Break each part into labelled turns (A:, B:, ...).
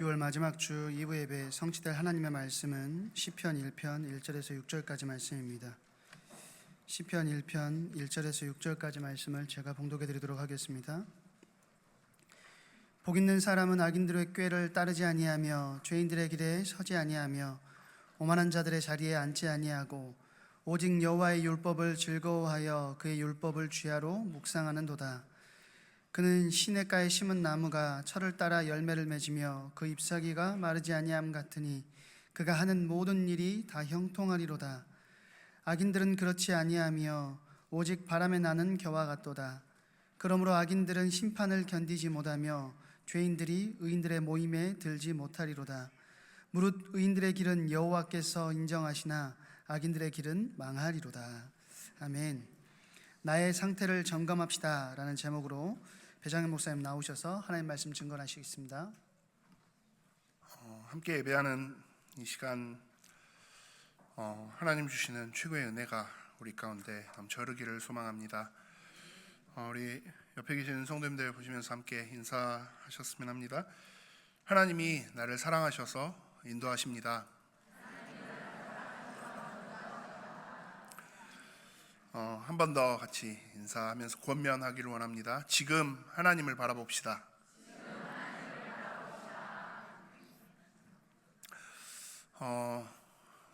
A: 6월 마지막 주 2부 예배 성취될 하나님의 말씀은 시편 1편 1절에서 6절까지 말씀입니다. 시편 1편 1절에서 6절까지 말씀을 제가 봉독해 드리도록 하겠습니다. 복 있는 사람은 악인들의 꾀를 따르지 아니하며 죄인들의 길에 서지 아니하며 오만한 자들의 자리에 앉지 아니하고 오직 여호와의 율법을 즐거워하여 그의 율법을 주야로 묵상하는도다. 그는 시냇가에 심은 나무가 철을 따라 열매를 맺으며 그 잎사귀가 마르지 아니함 같으니 그가 하는 모든 일이 다 형통하리로다. 악인들은 그렇지 아니하며 오직 바람에 나는 겨와 같도다. 그러므로 악인들은 심판을 견디지 못하며 죄인들이 의인들의 모임에 들지 못하리로다. 무릇 의인들의 길은 여호와께서 인정하시나 악인들의 길은 망하리로다. 아멘. 나의 상태를 점검합시다 라는 제목으로 배장현 목사님 나오셔서 하나님 말씀 증거하시겠습니다.
B: 함께 예배하는 이 시간 하나님 주시는 최고의 은혜가 우리 가운데 넘쳐 흐르기를 소망합니다. 우리 옆에 계시는 성도님들 보시면서 함께 인사하셨으면 합니다. 하나님이 나를 사랑하셔서 인도하십니다. 한 번 더 같이 인사하면서 권면하기를 원합니다. 지금 하나님을 바라봅시다.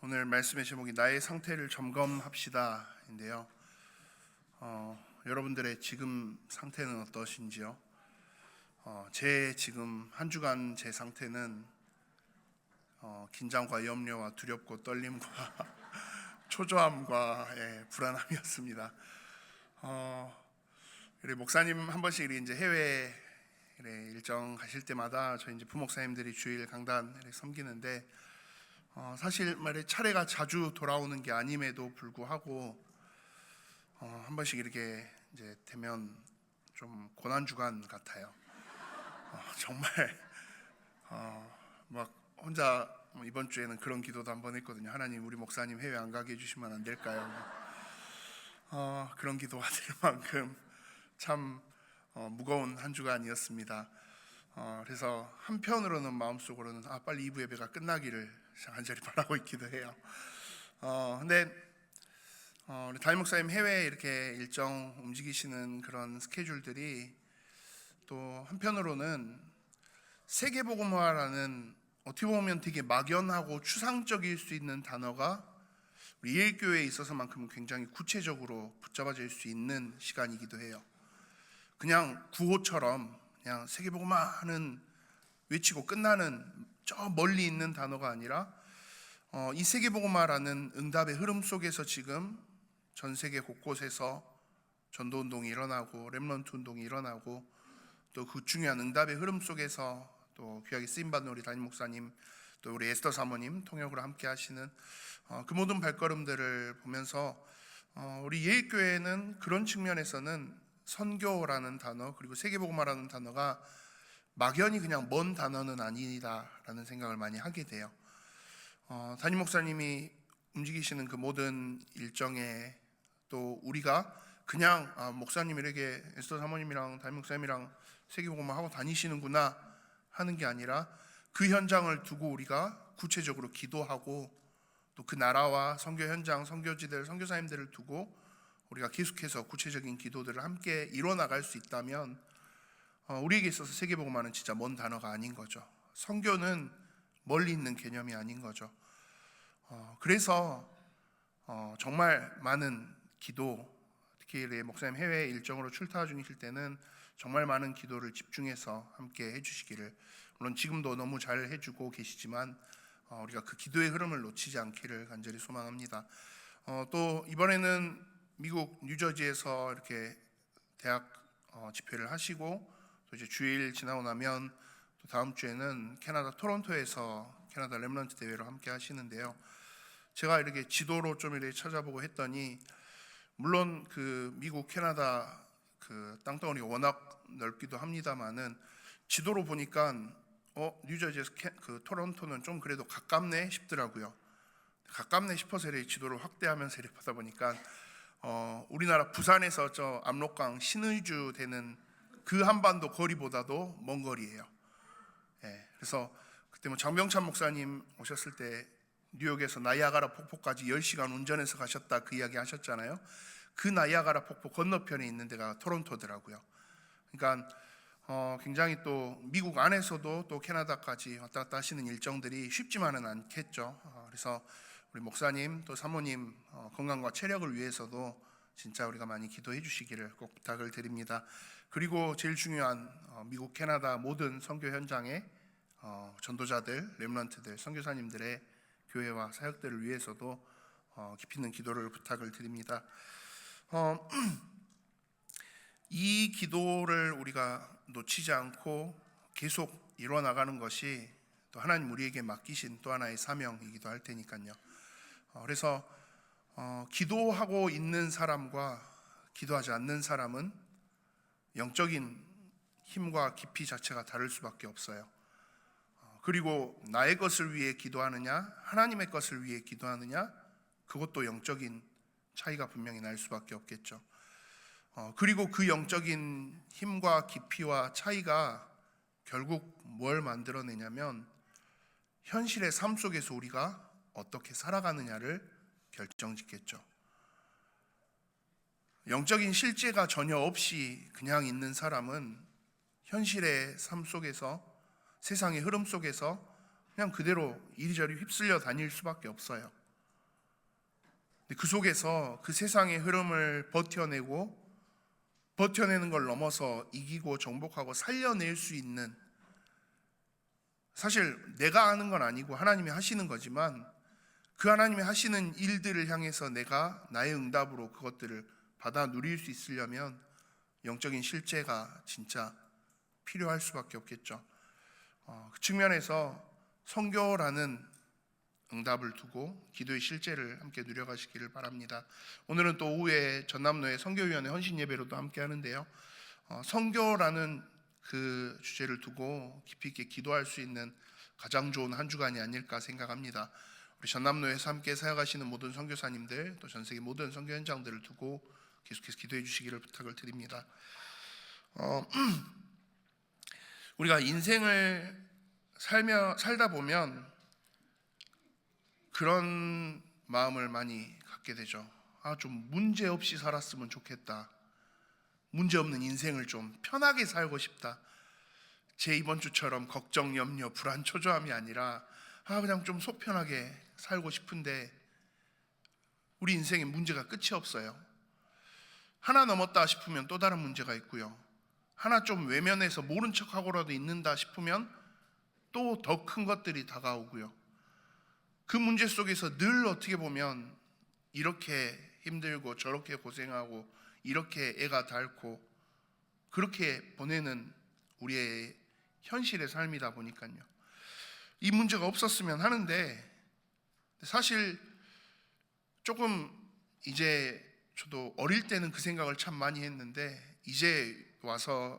B: 오늘 말씀의 제목이 나의 상태를 점검합시다 인데요. 여러분들의 지금 상태는 어떠신지요? 제 지금 한 주간 제 상태는 긴장과 염려와 두렵고 떨림과 초조함과 불안함이었습니다. 목사님 한 번씩 이제 해외 일정 가실 때마다 저희 이제 부목사님들이 주일 강단 섬기는데 사실 말에 차례가 자주 돌아오는 게 아님에도 불구하고 한 번씩 이렇게 이제 되면 좀 고난 주간 같아요. 정말 막 혼자 이번 주에는 그런 기도도 한번 했거든요. 하나님, 우리 목사님 해외 안 가게 해주시면 안 될까요? 그런 기도가 될 만큼 참 무거운 한 주간이었습니다. 그래서 한편으로는 마음속으로는 빨리 2부 예배가 끝나기를 간절히 바라고 있기도 해요. 근데 우리 담임 목사님 해외 이렇게 일정 움직이시는 그런 스케줄들이 또 한편으로는 세계복음화라는 어떻게 보면 되게 막연하고 추상적일 수 있는 단어가 우리 예일교회에 있어서만큼은 굉장히 구체적으로 붙잡아질 수 있는 시간이기도 해요. 그냥 구호처럼 그냥 세계복음화 하는 외치고 끝나는 저 멀리 있는 단어가 아니라 이 세계복음화라는 응답의 흐름 속에서 지금 전 세계 곳곳에서 전도운동이 일어나고 렘넌트 운동이 일어나고 또 그 중요한 응답의 흐름 속에서 또 귀하게 쓰임받는 우리 담임 목사님 또 우리 에스더 사모님 통역으로 함께 하시는 그 모든 발걸음들을 보면서 우리 예일교회는 그런 측면에서는 선교라는 단어 그리고 세계복음화라는 단어가 막연히 그냥 먼 단어는 아니다라는 생각을 많이 하게 돼요. 담임 목사님이 움직이시는 그 모든 일정에 또 우리가 그냥 목사님에게 에스더 사모님이랑 담임 목사님이랑 세계복음화 하고 다니시는구나 하는 게 아니라 그 현장을 두고 우리가 구체적으로 기도하고 또 그 나라와 선교 현장, 선교지들, 선교사님들을 두고 우리가 계속해서 구체적인 기도들을 함께 이뤄나갈 수 있다면 우리에게 있어서 세계복음화는 진짜 먼 단어가 아닌 거죠. 선교는 멀리 있는 개념이 아닌 거죠. 그래서 정말 많은 기도, 특히 목사님 해외 일정으로 출타 중이실 때는 정말 많은 기도를 집중해서 함께 해주시기를, 물론 지금도 너무 잘 해주고 계시지만 우리가 그 기도의 흐름을 놓치지 않기를 간절히 소망합니다. 또 이번에는 미국 뉴저지에서 이렇게 대학 집회를 하시고 또 이제 주일 지나고 나면 또 다음 주에는 캐나다 토론토에서 캐나다 렘넌트 대회로 함께 하시는데요. 제가 이렇게 지도로 좀 이렇게 찾아보고 했더니 물론 그 미국 캐나다 그 땅덩어리가 워낙 넓기도 합니다만은 지도로 보니까 뉴저지에서 그 토론토는 좀 그래도 가깝네 싶더라고요. 가깝네 싶어서 이렇게 지도를 확대하면서 이렇게 보다 보니까 우리나라 부산에서 저 압록강 신의주 되는 그 한반도 거리보다도 먼 거리예요. 그래서 그때 뭐 장병찬 목사님 오셨을 때 뉴욕에서 나이아가라 폭포까지 10시간 운전해서 가셨다 그 이야기 하셨잖아요. 그 나이아가라 폭포 건너편에 있는 데가 토론토더라고요. 그러니까 굉장히 또 미국 안에서도 또 캐나다까지 왔다 갔다 하시는 일정들이 쉽지만은 않겠죠. 그래서 우리 목사님 또 사모님 건강과 체력을 위해서도 진짜 우리가 많이 기도해 주시기를 꼭 부탁을 드립니다. 그리고 제일 중요한 미국 캐나다 모든 선교 현장에 전도자들, 렘넌트들, 선교사님들의 교회와 사역들을 위해서도 깊이 있는 기도를 부탁을 드립니다. 이 기도를 우리가 놓치지 않고 계속 이루어 나가는 것이 또 하나님 우리에게 맡기신 또 하나의 사명이기도 할 테니까요. 그래서 기도하고 있는 사람과 기도하지 않는 사람은 영적인 힘과 깊이 자체가 다를 수밖에 없어요. 그리고 나의 것을 위해 기도하느냐 하나님의 것을 위해 기도하느냐 그것도 영적인 차이가 분명히 날 수밖에 없겠죠. 그리고 그 영적인 힘과 깊이와 차이가 결국 뭘 만들어내냐면 현실의 삶 속에서 우리가 어떻게 살아가느냐를 결정짓겠죠. 영적인 실제가 전혀 없이 그냥 있는 사람은 현실의 삶 속에서 세상의 흐름 속에서 그냥 그대로 이리저리 휩쓸려 다닐 수밖에 없어요. 그 속에서 그 세상의 흐름을 버텨내는 걸 넘어서 이기고 정복하고 살려낼 수 있는, 사실 내가 하는 건 아니고 하나님이 하시는 거지만 그 하나님이 하시는 일들을 향해서 내가 나의 응답으로 그것들을 받아 누릴 수 있으려면 영적인 실제가 진짜 필요할 수밖에 없겠죠. 그 측면에서 선교라는 응답을 두고 기도의 실제를 함께 누려가시기를 바랍니다. 오늘은 또 오후에 전남로의 선교위원회 헌신 예배로도 함께 하는데요. 선교라는 그 주제를 두고 깊이 있게 기도할 수 있는 가장 좋은 한 주간이 아닐까 생각합니다. 우리 전남로에서 함께 사역하시는 모든 선교사님들 또 전 세계 모든 선교 현장들을 두고 계속해서 기도해 주시기를 부탁을 드립니다. 우리가 인생을 살다 보면 그런 마음을 많이 갖게 되죠. 좀 문제 없이 살았으면 좋겠다. 문제 없는 인생을 좀 편하게 살고 싶다. 제 이번 주처럼 걱정, 염려, 불안, 초조함이 아니라 그냥 좀 속 편하게 살고 싶은데 우리 인생에 문제가 끝이 없어요. 하나 넘었다 싶으면 또 다른 문제가 있고요. 하나 좀 외면해서 모른 척하고라도 있는다 싶으면 또 더 큰 것들이 다가오고요. 그 문제 속에서 늘 어떻게 보면 이렇게 힘들고 저렇게 고생하고 이렇게 애가 닳고 그렇게 보내는 우리의 현실의 삶이다 보니까요. 이 문제가 없었으면 하는데 사실 조금 이제 저도 어릴 때는 그 생각을 참 많이 했는데 이제 와서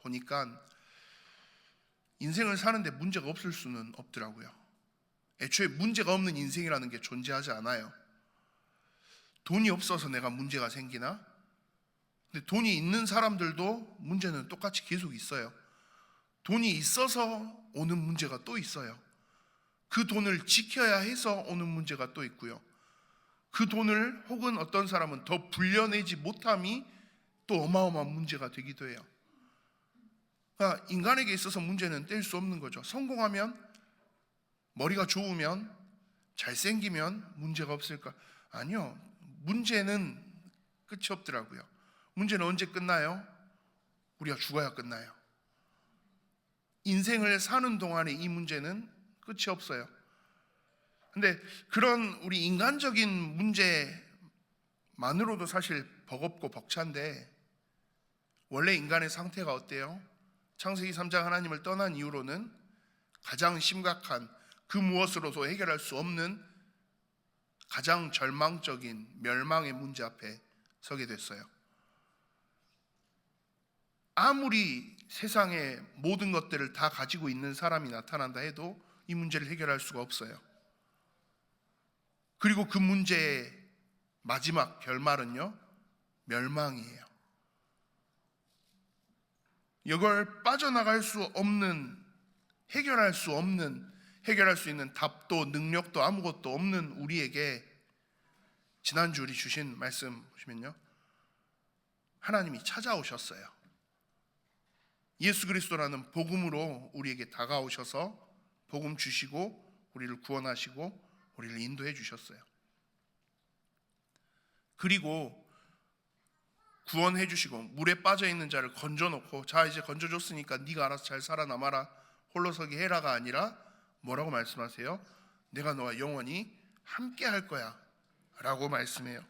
B: 보니까 인생을 사는데 문제가 없을 수는 없더라고요. 애초에 문제가 없는 인생이라는 게 존재하지 않아요. 돈이 없어서 내가 문제가 생기나? 근데 돈이 있는 사람들도 문제는 똑같이 계속 있어요. 돈이 있어서 오는 문제가 또 있어요. 그 돈을 지켜야 해서 오는 문제가 또 있고요. 그 돈을 혹은 어떤 사람은 더 불려내지 못함이 또 어마어마한 문제가 되기도 해요. 그러니까 인간에게 있어서 문제는 뗄 수 없는 거죠. 성공하면, 머리가 좋으면, 잘생기면 문제가 없을까? 아니요. 문제는 끝이 없더라고요. 문제는 언제 끝나요? 우리가 죽어야 끝나요. 인생을 사는 동안에 이 문제는 끝이 없어요. 근데 그런 우리 인간적인 문제만으로도 사실 버겁고 벅찬데 원래 인간의 상태가 어때요? 창세기 3장 하나님을 떠난 이후로는 가장 심각한 그 무엇으로도 해결할 수 없는 가장 절망적인 멸망의 문제 앞에 서게 됐어요. 아무리 세상의 모든 것들을 다 가지고 있는 사람이 나타난다 해도 이 문제를 해결할 수가 없어요. 그리고 그 문제의 마지막 결말은요, 멸망이에요. 이걸 빠져나갈 수 없는 해결할 수 있는 답도 능력도 아무것도 없는 우리에게 지난주 우리 주신 말씀 보시면요, 하나님이 찾아오셨어요. 예수 그리스도라는 복음으로 우리에게 다가오셔서 복음 주시고 우리를 구원하시고 우리를 인도해 주셨어요. 그리고 구원해 주시고 물에 빠져 있는 자를 건져 놓고, 자 이제 건져 줬으니까 네가 알아서 잘 살아남아라, 홀로서기 해라가 아니라 뭐라고 말씀하세요? 내가 너와 영원히 함께 할 거야 라고 말씀해요.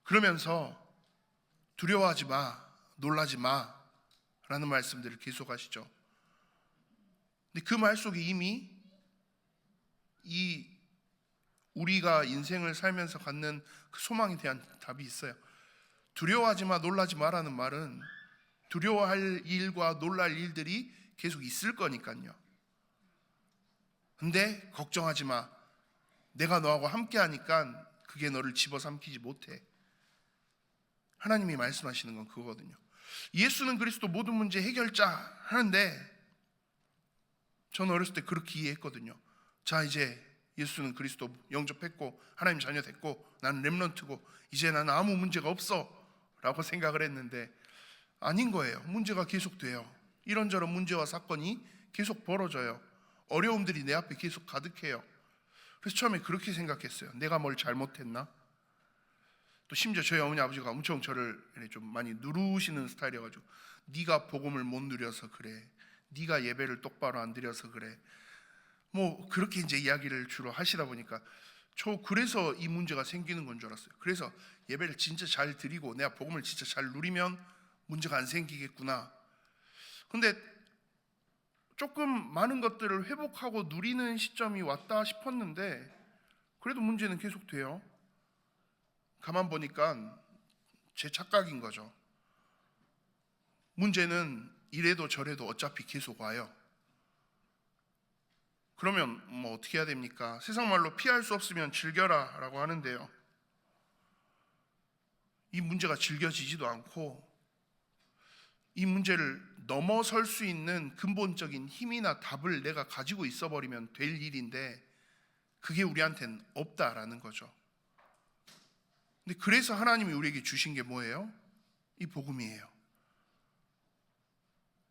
B: 그러면서 두려워하지 마, 놀라지 마 라는 말씀들을 계속하시죠. 근데 그 말 속에 이미 우리가 인생을 살면서 갖는 그 소망에 대한 답이 있어요. 두려워하지 마, 놀라지 마라는 말은 두려워할 일과 놀랄 일들이 계속 있을 거니까요. 근데 걱정하지 마, 내가 너하고 함께 하니까 그게 너를 집어삼키지 못해. 하나님이 말씀하시는 건 그거거든요. 예수는 그리스도 모든 문제 해결자 하는데, 저는 어렸을 때 그렇게 이해했거든요. 자 이제 예수는 그리스도 영접했고 하나님 자녀 됐고 나는 렘넌트고 이제 나는 아무 문제가 없어 라고 생각을 했는데 아닌 거예요. 문제가 계속돼요. 이런저런 문제와 사건이 계속 벌어져요. 어려움들이 내 앞에 계속 가득해요. 그래서 처음에 그렇게 생각했어요. 내가 뭘 잘못했나? 또 심지어 저희 어머니 아버지가 엄청 저를 좀 많이 누르시는 스타일이어가지고, 네가 복음을 못 누려서 그래, 네가 예배를 똑바로 안 드려서 그래, 뭐 그렇게 이제 이야기를 주로 하시다 보니까 저 그래서 이 문제가 생기는 건 줄 알았어요. 그래서 예배를 진짜 잘 드리고 내가 복음을 진짜 잘 누리면 문제가 안 생기겠구나. 근데 조금 많은 것들을 회복하고 누리는 시점이 왔다 싶었는데 그래도 문제는 계속 돼요. 가만 보니까 제 착각인 거죠. 문제는 이래도 저래도 어차피 계속 와요. 그러면 뭐 어떻게 해야 됩니까? 세상 말로 피할 수 없으면 즐겨라 라고 하는데요, 이 문제가 즐겨지지도 않고 이 문제를 넘어설 수 있는 근본적인 힘이나 답을 내가 가지고 있어 버리면 될 일인데 그게 우리한테는 없다라는 거죠. 근데 그래서 하나님이 우리에게 주신 게 뭐예요? 이 복음이에요.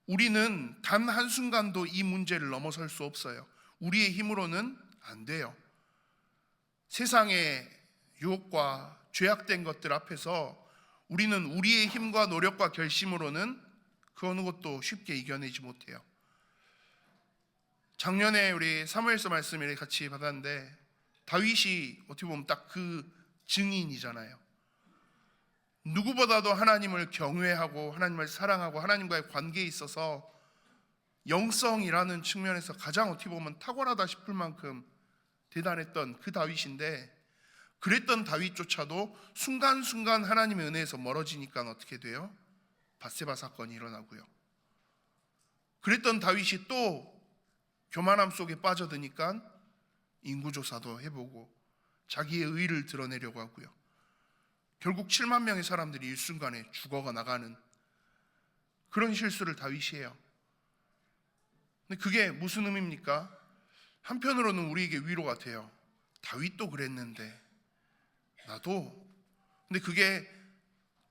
B: 우리는 단 한순간도 이 문제를 넘어설 수 없어요. 우리의 힘으로는 안 돼요. 세상의 유혹과 죄악된 것들 앞에서 우리는 우리의 힘과 노력과 결심으로는 그 어느 것도 쉽게 이겨내지 못해요. 작년에 우리 사무엘서 말씀을 같이 받았는데 다윗이 어떻게 보면 딱 그 증인이잖아요. 누구보다도 하나님을 경외하고 하나님을 사랑하고 하나님과의 관계에 있어서 영성이라는 측면에서 가장 어떻게 보면 탁월하다 싶을 만큼 대단했던 그 다윗인데, 그랬던 다윗조차도 순간순간 하나님의 은혜에서 멀어지니까 어떻게 돼요? 밧세바 사건이 일어나고요. 그랬던 다윗이 또 교만함 속에 빠져드니까 인구조사도 해보고 자기의 의의를 드러내려고 하고요. 결국 7만 명의 사람들이 일순간에 죽어가 나가는 그런 실수를 다윗이 해요. 근데 그게 무슨 의미입니까? 한편으로는 우리에게 위로가 돼요. 다윗도 그랬는데 나도. 근데 그게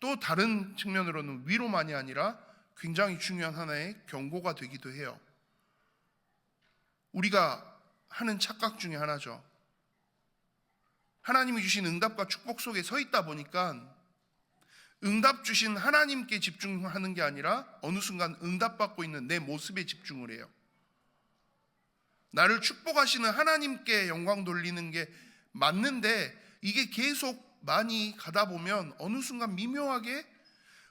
B: 또 다른 측면으로는 위로만이 아니라 굉장히 중요한 하나의 경고가 되기도 해요. 우리가 하는 착각 중에 하나죠. 하나님이 주신 응답과 축복 속에 서 있다 보니까 응답 주신 하나님께 집중하는 게 아니라 어느 순간 응답받고 있는 내 모습에 집중을 해요. 나를 축복하시는 하나님께 영광 돌리는 게 맞는데 이게 계속 많이 가다 보면 어느 순간 미묘하게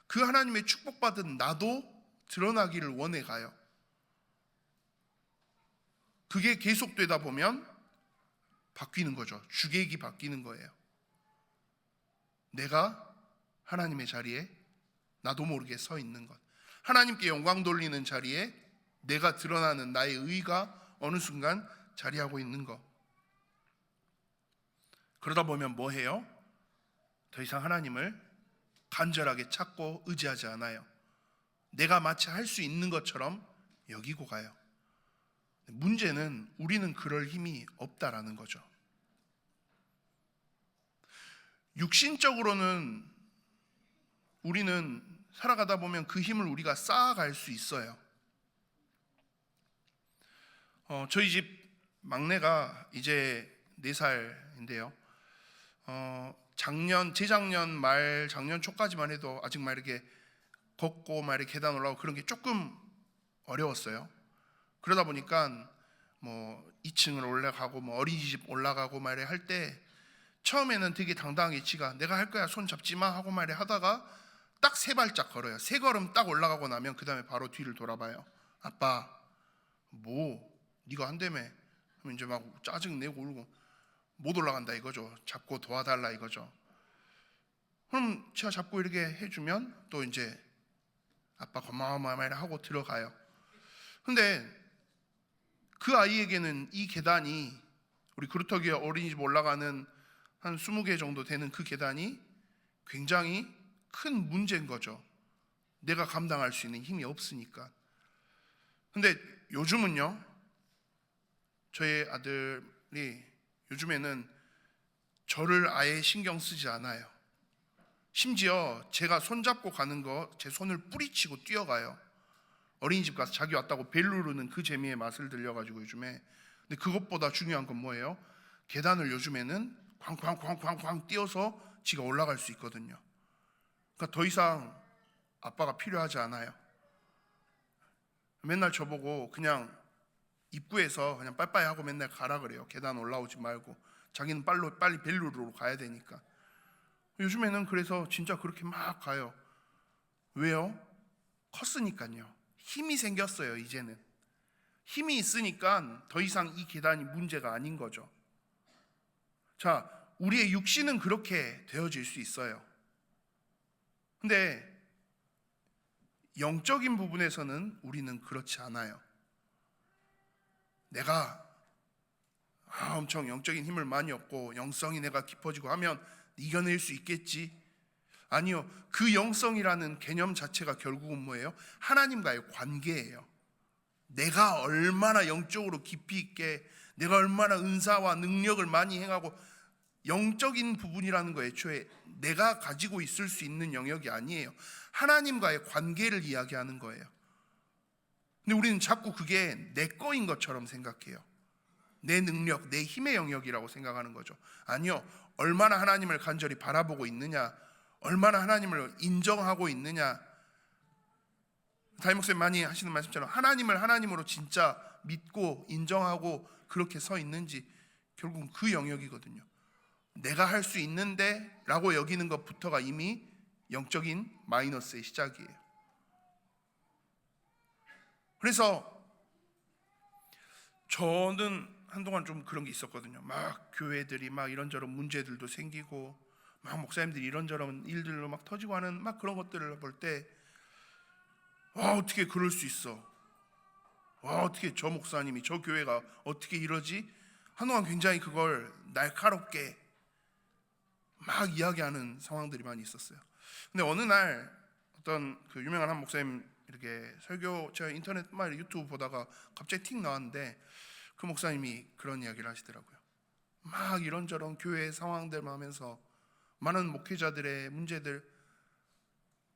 B: 그 하나님의 축복받은 나도 드러나기를 원해 가요. 그게 계속되다 보면 바뀌는 거죠. 주객이 바뀌는 거예요. 내가 하나님의 자리에 나도 모르게 서 있는 것, 하나님께 영광 돌리는 자리에 내가 드러나는 나의 의가 어느 순간 자리하고 있는 것. 그러다 보면 뭐 해요? 더 이상 하나님을 간절하게 찾고 의지하지 않아요. 내가 마치 할 수 있는 것처럼 여기고 가요. 문제는 우리는 그럴 힘이 없다라는 거죠. 육신적으로는 우리는 살아가다 보면 그 힘을 우리가 쌓아갈 수 있어요. 저희 집 막내가 이제 4살인데요. 재작년 말, 작년 초까지만 해도 아직 막 이렇게 걷고 막 이렇게 계단 올라오고 그런 게 조금 어려웠어요. 그러다 보니까 뭐 2층을 올라가고 뭐 어린이집 올라가고 막 이래 할 때 처음에는 되게 당당하게 지가 내가 할 거야 손 잡지 마 하고 막 이래 하다가 딱 3발짝 걸어요. 3걸음 딱 올라가고 나면 그 다음에 바로 뒤를 돌아봐요. 아빠 뭐 네가 한다며. 그럼 이제 막 짜증내고 울고 못 올라간다 이거죠. 잡고 도와달라 이거죠. 그럼 제가 잡고 이렇게 해주면 또 이제 아빠 고마워 막 이래 하고 들어가요. 근데 그 아이에게는 이 계단이 우리 그루터기 어린이집 올라가는 한 20개 정도 되는 그 계단이 굉장히 큰 문제인 거죠. 내가 감당할 수 있는 힘이 없으니까. 근데 요즘은요, 저희 아들이 요즘에는 저를 아예 신경 쓰지 않아요. 심지어 제가 손잡고 가는 거 제 손을 뿌리치고 뛰어가요. 어린이집 가서 자기 왔다고 벨 누르는 그 재미의 맛을 들려가지고 요즘에. 근데 그것보다 중요한 건 뭐예요? 계단을 요즘에는 쾅쾅쾅쾅쾅 뛰어서 지가 올라갈 수 있거든요. 그러니까 더 이상 아빠가 필요하지 않아요. 맨날 저보고 그냥 입구에서 그냥 빠이빠이 하고 맨날 가라 그래요. 계단 올라오지 말고. 자기는 빨리 벨 누르러 가야 되니까. 요즘에는 그래서 진짜 그렇게 막 가요. 왜요? 컸으니까요. 힘이 생겼어요. 이제는 힘이 있으니까 더 이상 이 계단이 문제가 아닌 거죠. 자, 우리의 육신은 그렇게 되어질 수 있어요. 근데 영적인 부분에서는 우리는 그렇지 않아요. 내가 엄청 영적인 힘을 많이 얻고 영성이 내가 깊어지고 하면 이겨낼 수 있겠지. 아니요. 그 영성이라는 개념 자체가 결국은 뭐예요? 하나님과의 관계예요. 내가 얼마나 영적으로 깊이 있게, 내가 얼마나 은사와 능력을 많이 행하고, 영적인 부분이라는 거 애초에 내가 가지고 있을 수 있는 영역이 아니에요. 하나님과의 관계를 이야기하는 거예요. 근데 우리는 자꾸 그게 내 거인 것처럼 생각해요. 내 능력, 내 힘의 영역이라고 생각하는 거죠. 아니요. 얼마나 하나님을 간절히 바라보고 있느냐, 얼마나 하나님을 인정하고 있느냐. 담임 목사님 많이 하시는 말씀처럼 하나님을 하나님으로 진짜 믿고 인정하고 그렇게 서 있는지, 결국은 그 영역이거든요. 내가 할 수 있는데 라고 여기는 것부터가 이미 영적인 마이너스의 시작이에요. 그래서 저는 한동안 좀 그런 게 있었거든요. 막 교회들이 막 이런저런 문제들도 생기고 막 목사님들이 이런저런 일들로 막 터지고 하는 막 그런 것들을 볼 때 어떻게 그럴 수 있어? 어떻게 저 목사님이, 저 교회가 어떻게 이러지? 한동안 굉장히 그걸 날카롭게 막 이야기하는 상황들이 많이 있었어요. 근데 어느 날 어떤 그 유명한 한 목사님 이렇게 설교, 제가 인터넷 막 유튜브 보다가 갑자기 틱 나왔는데 그 목사님이 그런 이야기를 하시더라고요. 막 이런저런 교회 상황들 하면서 많은 목회자들의 문제들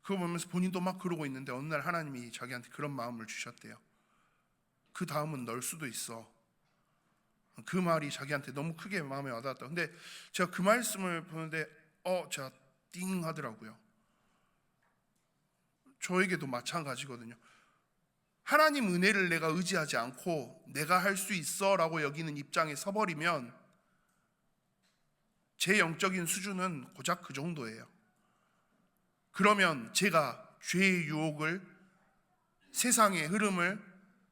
B: 그거 보면서 본인도 막 그러고 있는데 어느 날 하나님이 자기한테 그런 마음을 주셨대요. 그 다음은 널 수도 있어. 그 말이 자기한테 너무 크게 마음에 와닿았다. 근데 제가 그 말씀을 보는데 제가 띵 하더라고요. 저에게도 마찬가지거든요. 하나님 은혜를 내가 의지하지 않고 내가 할 수 있어 라고 여기는 입장에 서버리면 제 영적인 수준은 고작 그 정도예요. 그러면 제가 죄의 유혹을, 세상의 흐름을,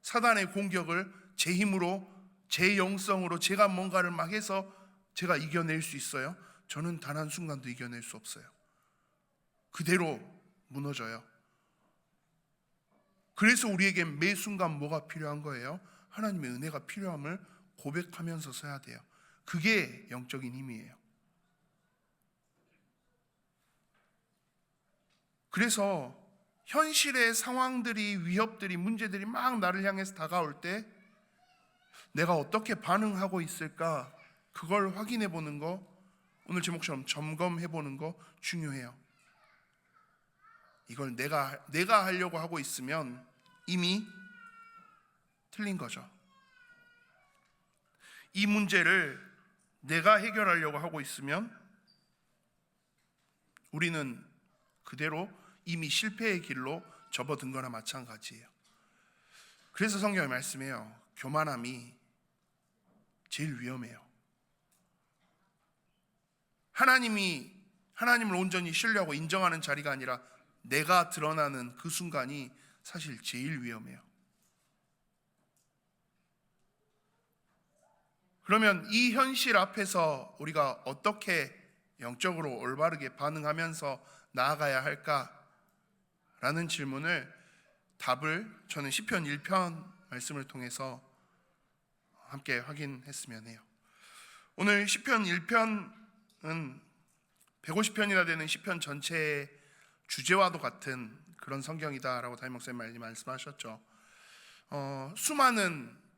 B: 사단의 공격을 제 힘으로, 제 영성으로 제가 뭔가를 막 해서 제가 이겨낼 수 있어요? 저는 단 한순간도 이겨낼 수 없어요. 그대로 무너져요. 그래서 우리에게 매 순간 뭐가 필요한 거예요? 하나님의 은혜가 필요함을 고백하면서 서야 돼요. 그게 영적인 힘이에요. 그래서 현실의 상황들이, 위협들이, 문제들이 막 나를 향해서 다가올 때 내가 어떻게 반응하고 있을까, 그걸 확인해 보는 거, 오늘 제목처럼 점검해 보는 거 중요해요. 이걸 내가 하려고 하고 있으면 이미 틀린 거죠. 이 문제를 내가 해결하려고 하고 있으면 우리는 그대로 이미 실패의 길로 접어든 거나 마찬가지예요. 그래서 성경이 말씀해요. 교만함이 제일 위험해요. 하나님을 온전히 신뢰하고 인정하는 자리가 아니라 내가 드러나는 그 순간이 사실 제일 위험해요. 그러면 이 현실 앞에서 우리가 어떻게 영적으로 올바르게 반응하면서 나아가야 할까라는 질문을, 답을 저는 시편 1편 말씀을 통해서 함께 확인했으면 해요. 오늘 시편 1편은 150편이나 되는 시편 전체의 주제와도 같은 그런 성경이다라고 담임 목사님 말씀하셨죠. 수많은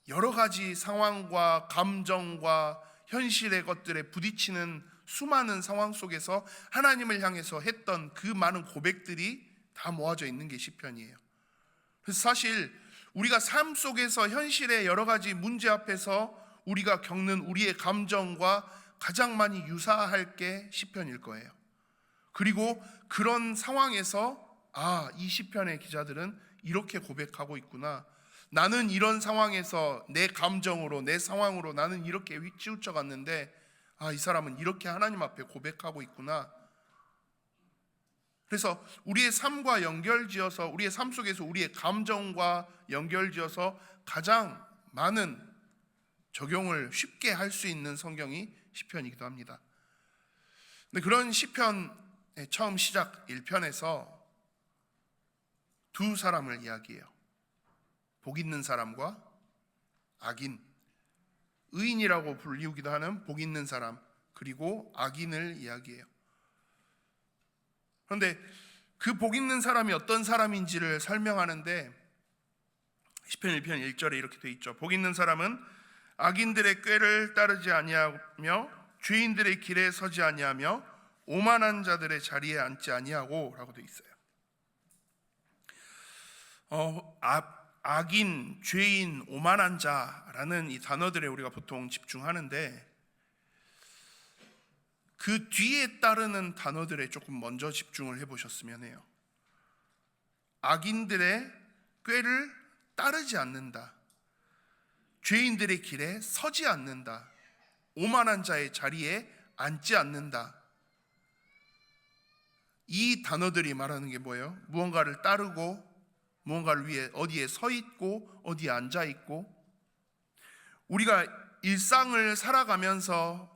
B: 여러 가지 상황과 감정과 현실의 것들에 부딪히는 수많은 상황 속에서 하나님을 향해서 했던 그 많은 고백들이 다 모아져 있는 게 시편이에요. 그래서 사실 우리가 삶 속에서 현실의 여러 가지 문제 앞에서 우리가 겪는 우리의 감정과 가장 많이 유사할 게 시편일 거예요. 그리고 그런 상황에서 이 시편의 기자들은 이렇게 고백하고 있구나, 나는 이런 상황에서 내 감정으로, 내 상황으로 나는 이렇게 치우쳐 갔는데 이 사람은 이렇게 하나님 앞에 고백하고 있구나. 그래서 우리의 삶과 연결지어서, 우리의 삶 속에서 우리의 감정과 연결지어서 가장 많은 적용을 쉽게 할 수 있는 성경이 시편이기도 합니다. 근데 그런 시편의 처음 시작 1편에서 두 사람을 이야기해요. 복 있는 사람과 악인, 의인이라고 불리우기도 하는 복 있는 사람, 그리고 악인을 이야기해요. 그런데 그 복 있는 사람이 어떤 사람인지를 설명하는데 시편 1편 1절에 이렇게 돼 있죠. 복 있는 사람은 악인들의 꾀를 따르지 아니하며 죄인들의 길에 서지 아니하며 오만한 자들의 자리에 앉지 아니하고 라고 돼 있어요. 악인, 죄인, 오만한 자라는 이 단어들에 우리가 보통 집중하는데 그 뒤에 따르는 단어들에 조금 먼저 집중을 해보셨으면 해요. 악인들의 꾀를 따르지 않는다, 죄인들의 길에 서지 않는다, 오만한 자의 자리에 앉지 않는다. 이 단어들이 말하는 게 뭐예요? 무언가를 따르고 무언가를 위해 어디에 서 있고 어디에 앉아 있고, 우리가 일상을 살아가면서,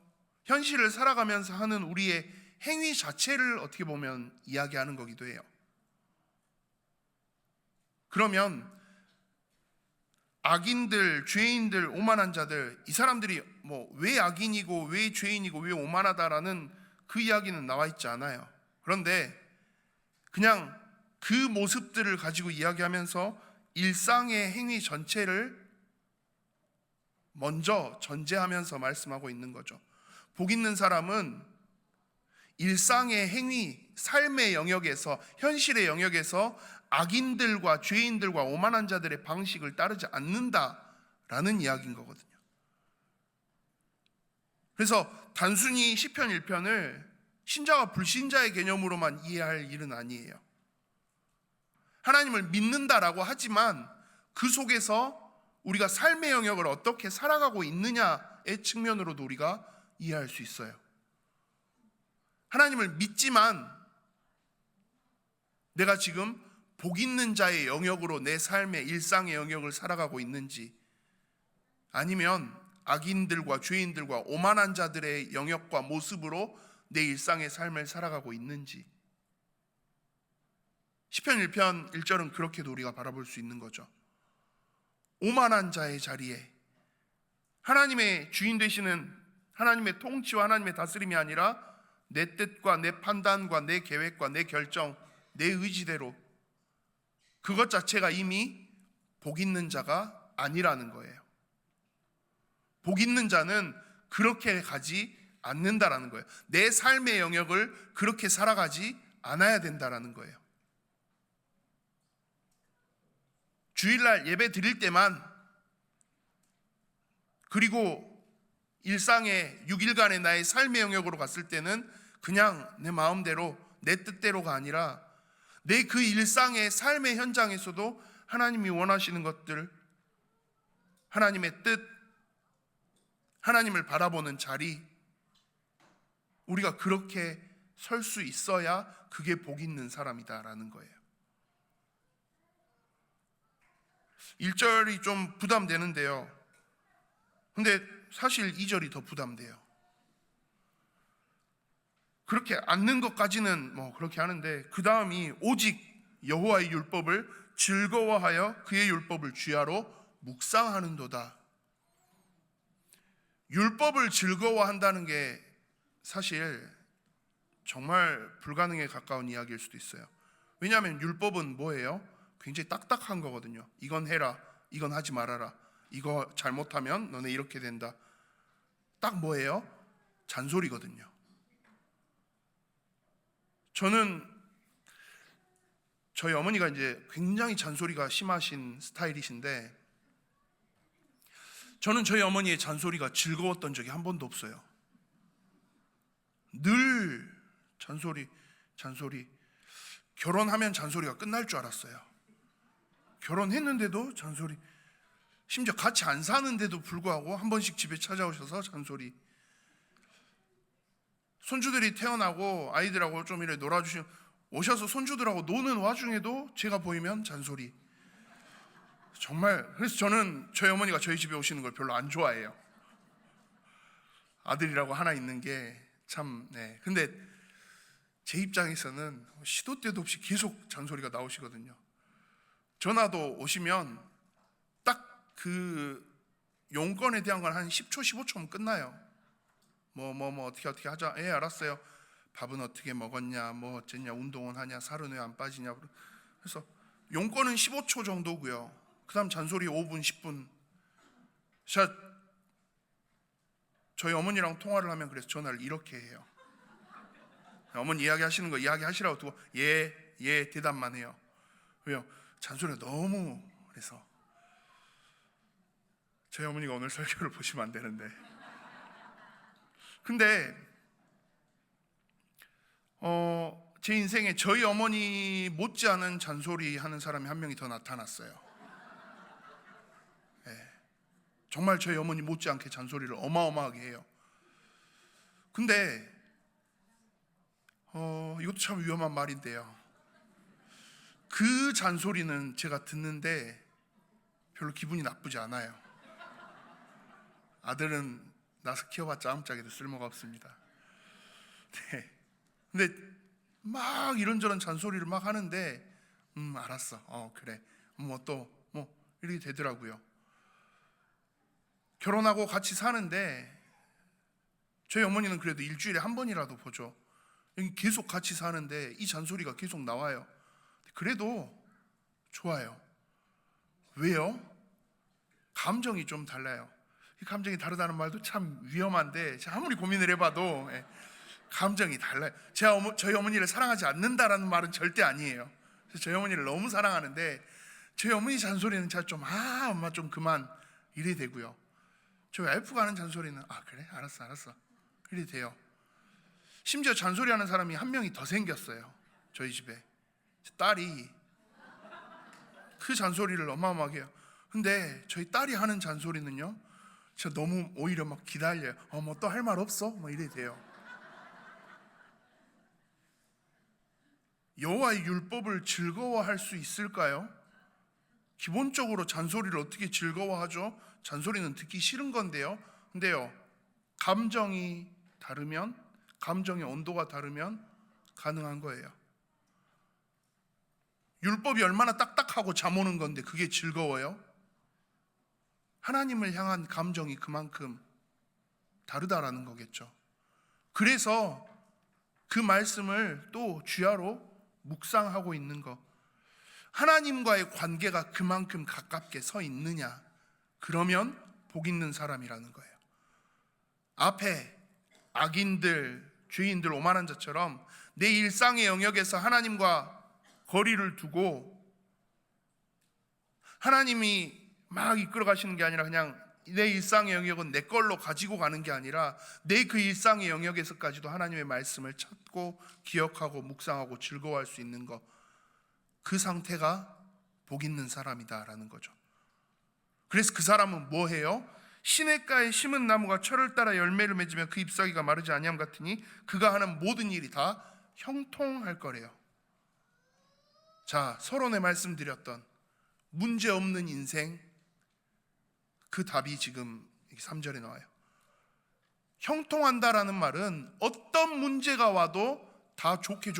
B: 현실을 살아가면서 하는 우리의 행위 자체를 어떻게 보면 이야기하는 거기도 해요. 그러면 악인들, 죄인들, 오만한 자들, 이 사람들이 왜 악인이고 왜 죄인이고 왜 오만하다라는 그 이야기는 나와 있지 않아요. 그런데 그냥 그 모습들을 가지고 이야기하면서 일상의 행위 전체를 먼저 전제하면서 말씀하고 있는 거죠. 복 있는 사람은 일상의 행위, 삶의 영역에서, 현실의 영역에서 악인들과 죄인들과 오만한 자들의 방식을 따르지 않는다라는 이야기인 거거든요. 그래서 단순히 시편 1편을 신자와 불신자의 개념으로만 이해할 일은 아니에요. 하나님을 믿는다라고 하지만 그 속에서 우리가 삶의 영역을 어떻게 살아가고 있느냐의 측면으로도 우리가 이해할 수 있어요. 하나님을 믿지만 내가 지금 복 있는 자의 영역으로 내 삶의 일상의 영역을 살아가고 있는지, 아니면 악인들과 죄인들과 오만한 자들의 영역과 모습으로 내 일상의 삶을 살아가고 있는지, 시편 1편 1절은 그렇게도 우리가 바라볼 수 있는 거죠. 오만한 자의 자리에, 하나님의 주인 되시는 하나님의 통치와 하나님의 다스림이 아니라 내 뜻과 내 판단과 내 계획과 내 결정, 내 의지대로, 그것 자체가 이미 복 있는 자가 아니라는 거예요. 복 있는 자는 그렇게 가지 않는다라는 거예요. 내 삶의 영역을 그렇게 살아가지 않아야 된다라는 거예요. 주일날 예배 드릴 때만, 그리고 일상의 6일간의 나의 삶의 영역으로 갔을 때는 그냥 내 마음대로 내 뜻대로가 아니라 내 그 일상의 삶의 현장에서도 하나님이 원하시는 것들, 하나님의 뜻, 하나님을 바라보는 자리, 우리가 그렇게 설 수 있어야 그게 복 있는 사람이다라는 거예요. 1절이 좀 부담되는데요. 근데 사실 2절이 더 부담돼요. 그렇게 앉는 것까지는 뭐 그렇게 하는데, 그 다음이 오직 여호와의 율법을 즐거워하여 그의 율법을 주야로 묵상하는도다. 율법을 즐거워한다는 게 사실 정말 불가능에 가까운 이야기일 수도 있어요. 왜냐하면 율법은 뭐예요? 굉장히 딱딱한 거거든요. 이건 해라, 이건 하지 말아라, 이거 잘못하면 너네 이렇게 된다. 딱 뭐예요? 잔소리거든요. 저는 저희 어머니가 이제 굉장히 잔소리가 심하신 스타일이신데, 저는 저희 어머니의 잔소리가 즐거웠던 적이 한 번도 없어요. 늘 잔소리. 결혼하면 잔소리가 끝날 줄 알았어요. 결혼했는데도 잔소리. 심지어 같이 안 사는데도 불구하고 한 번씩 집에 찾아오셔서 잔소리. 손주들이 태어나고 아이들하고 좀 이렇게 놀아주시면 오셔서 손주들하고 노는 와중에도 제가 보이면 잔소리. 정말, 그래서 저는 저희 어머니가 저희 집에 오시는 걸 별로 안 좋아해요. 아들이라고 하나 있는 게 참, 네. 근데 제 입장에서는 시도 때도 없이 계속 잔소리가 나오시거든요. 전화도 오시면 딱 그 용건에 대한 건 한 10초, 15초면 끝나요. 뭐 어떻게 하자. 예, 알았어요. 밥은 어떻게 먹었냐, 뭐 어쨌냐, 운동은 하냐, 살은 왜 안 빠지냐. 그래서 용건은 15초 정도고요. 그 다음 잔소리 5분, 10분. 저희 어머니랑 통화를 하면 그래서 전화를 이렇게 해요. 어머니 이야기하시는 거 이야기하시라고 두고 예 대답만 해요. 왜요? 잔소리가 너무. 그래서 저희 어머니가 오늘 설교를 보시면 안 되는데, 근데 제 인생에 저희 어머니 못지않은 잔소리 하는 사람이 한 명이 더 나타났어요. 네. 정말 저희 어머니 못지않게 잔소리를 어마어마하게 해요. 근데 이것도 참 위험한 말인데요, 그 잔소리는 제가 듣는데 별로 기분이 나쁘지 않아요. 아들은 나서 키워봤자 아무짝에도 쓸모가 없습니다. 네. 근데 막 이런저런 잔소리를 막 하는데 알았어, 그래, 뭐 이렇게 되더라고요. 결혼하고 같이 사는데 저희 어머니는 그래도 일주일에 한 번이라도 보죠. 여기 계속 같이 사는데 이 잔소리가 계속 나와요. 그래도 좋아요. 왜요? 감정이 좀 달라요. 이 감정이 다르다는 말도 참 위험한데, 제가 아무리 고민을 해봐도 감정이 달라요. 저희 어머니를 사랑하지 않는다라는 말은 절대 아니에요. 저희 어머니를 너무 사랑하는데 저희 어머니 잔소리는 제가 좀 엄마 좀 그만 이래 되고요. 저희 와이프가 하는 잔소리는 그래 알았어 이래 돼요. 심지어 잔소리하는 사람이 한 명이 더 생겼어요. 저희 집에 딸이 그 잔소리를 어마어마하게 해요. 근데 저희 딸이 하는 잔소리는요, 저 너무 오히려 막 기다려요. 뭐 또 할 말 없어? 뭐 이래 돼요. 여호와의 율법을 즐거워할 수 있을까요? 기본적으로 잔소리를 어떻게 즐거워하죠? 잔소리는 듣기 싫은 건데요. 근데요, 감정이 다르면, 감정의 온도가 다르면 가능한 거예요. 율법이 얼마나 딱딱하고 잠 오는 건데 그게 즐거워요? 하나님을 향한 감정이 그만큼 다르다라는 거겠죠. 그래서 그 말씀을 또 주야로 묵상하고 있는 거, 하나님과의 관계가 그만큼 가깝게 서 있느냐, 그러면 복 있는 사람이라는 거예요. 앞에 악인들, 죄인들, 오만한 자처럼 내 일상의 영역에서 하나님과 거리를 두고 하나님이 막 이끌어 가시는 게 아니라 그냥 내 일상의 영역은 내 걸로 가지고 가는 게 아니라 내 그 일상의 영역에서까지도 하나님의 말씀을 찾고 기억하고 묵상하고 즐거워할 수 있는 것, 그 상태가 복 있는 사람이다라는 거죠. 그래서 그 사람은 뭐 해요? 시냇가에 심은 나무가 철을 따라 열매를 맺으며 그 잎사귀가 마르지 아니함 같으니 그가 하는 모든 일이 다 형통할 거래요. 자, 서론에 말씀드렸던 문제 없는 인생, 그 답이 지금 3절에 나와요. 형통한다라는 말은 어떤 문제가 와도 다 좋게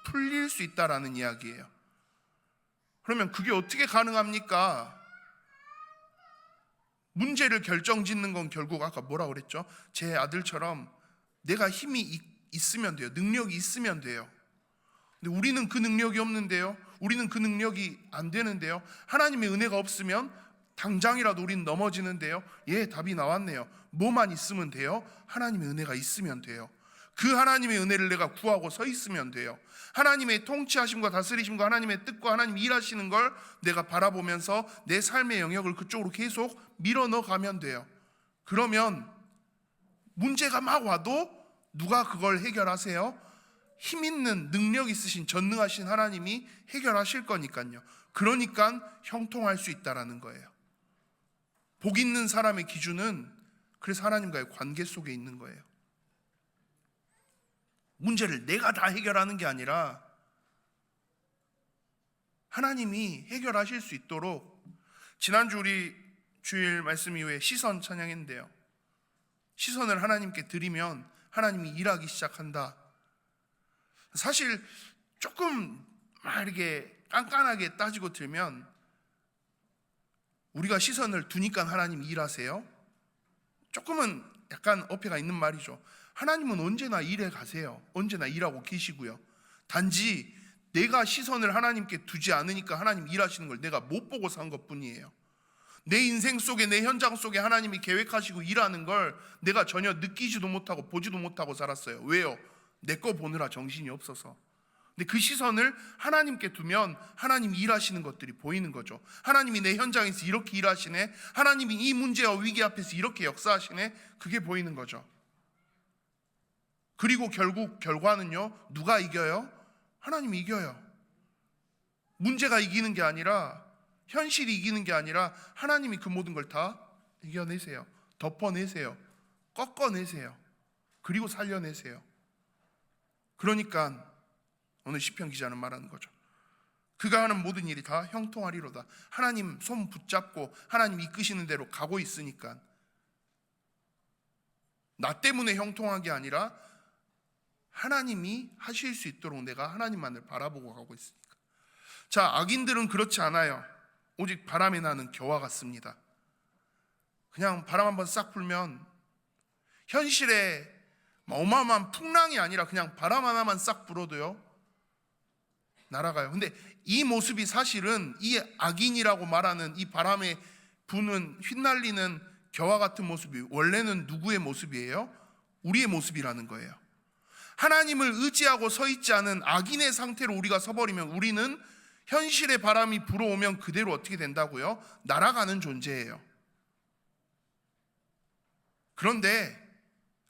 B: 풀릴 수 있다라는 이야기예요. 그러면 그게 어떻게 가능합니까? 문제를 결정짓는 건 결국 아까 뭐라고 그랬죠? 제 아들처럼 내가 힘이 있으면 돼요. 능력이 있으면 돼요. 근데 우리는 그 능력이 없는데요. 우리는 그 능력이 안 되는데요. 하나님의 은혜가 없으면 당장이라도 우리는 넘어지는데요. 예, 답이 나왔네요. 뭐만 있으면 돼요? 하나님의 은혜가 있으면 돼요. 그 하나님의 은혜를 내가 구하고 서 있으면 돼요. 하나님의 통치하심과 다스리심과 하나님의 뜻과 하나님 일하시는 걸 내가 바라보면서 내 삶의 영역을 그쪽으로 계속 밀어 넣어가면 돼요. 그러면 문제가 막 와도 누가 그걸 해결하세요? 힘 있는, 능력 있으신, 전능하신 하나님이 해결하실 거니까요. 그러니까 형통할 수 있다라는 거예요. 복 있는 사람의 기준은 그래서 하나님과의 관계 속에 있는 거예요. 문제를 내가 다 해결하는 게 아니라 하나님이 해결하실 수 있도록, 지난주 우리 주일 말씀 이후에 시선 찬양했는데요. 시선을 하나님께 드리면 하나님이 일하기 시작한다. 사실 조금 막 이렇게 깐깐하게 따지고 들면 우리가 시선을 두니까 하나님이 일하세요? 조금은 약간 어폐가 있는 말이죠. 하나님은 언제나 일해 가세요. 언제나 일하고 계시고요. 단지 내가 시선을 하나님께 두지 않으니까 하나님 일하시는 걸 내가 못 보고 산 것뿐이에요. 내 인생 속에, 내 현장 속에 하나님이 계획하시고 일하는 걸 내가 전혀 느끼지도 못하고 보지도 못하고 살았어요. 왜요? 내 거 보느라 정신이 없어서. 근데 그 시선을 하나님께 두면 하나님이 일하시는 것들이 보이는 거죠. 하나님이 내 현장에서 이렇게 일하시네, 하나님이 이 문제와 위기 앞에서 이렇게 역사하시네, 그게 보이는 거죠. 그리고 결국 결과는요, 누가 이겨요? 하나님이 이겨요. 문제가 이기는 게 아니라, 현실이 이기는 게 아니라 하나님이 그 모든 걸 다 이겨내세요. 덮어내세요. 꺾어내세요. 그리고 살려내세요. 그러니까 오늘 시편 기자는 말하는 거죠. 그가 하는 모든 일이 다 형통하리로다. 하나님 손 붙잡고 하나님 이끄시는 대로 가고 있으니까, 나 때문에 형통한 게 아니라 하나님이 하실 수 있도록 내가 하나님만을 바라보고 가고 있으니까. 자, 악인들은 그렇지 않아요. 오직 바람에 나는 겨와 같습니다. 그냥 바람 한번 싹 불면 현실에 어마어마한 풍랑이 아니라 그냥 바람 하나만 싹 불어도요, 날아가요. 근데 이 모습이 사실은 이 악인이라고 말하는 이 바람에 부는 휘날리는 겨와 같은 모습이 원래는 누구의 모습이에요? 우리의 모습이라는 거예요. 하나님을 의지하고 서 있지 않은 악인의 상태로 우리가 서버리면 우리는 현실의 바람이 불어오면 그대로 어떻게 된다고요? 날아가는 존재예요. 그런데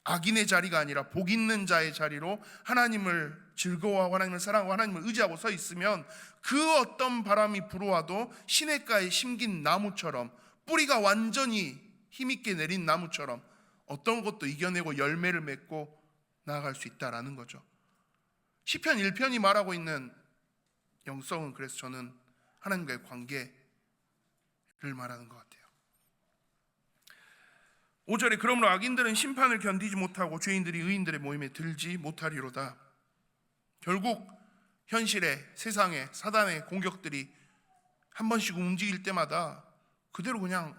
B: 악인의 자리가 아니라 복 있는 자의 자리로 하나님을 즐거워하고 하나님을 사랑하고 하나님을 의지하고 서 있으면 그 어떤 바람이 불어와도 시냇가에 심긴 나무처럼, 뿌리가 완전히 힘있게 내린 나무처럼 어떤 것도 이겨내고 열매를 맺고 나아갈 수 있다라는 거죠. 시편 1편이 말하고 있는 영성은 그래서 저는 하나님과의 관계를 말하는 것 같아요. 5절에 그러므로 악인들은 심판을 견디지 못하고 죄인들이 의인들의 모임에 들지 못하리로다. 결국 현실의, 세상의, 사단의 공격들이 한 번씩 움직일 때마다 그대로 그냥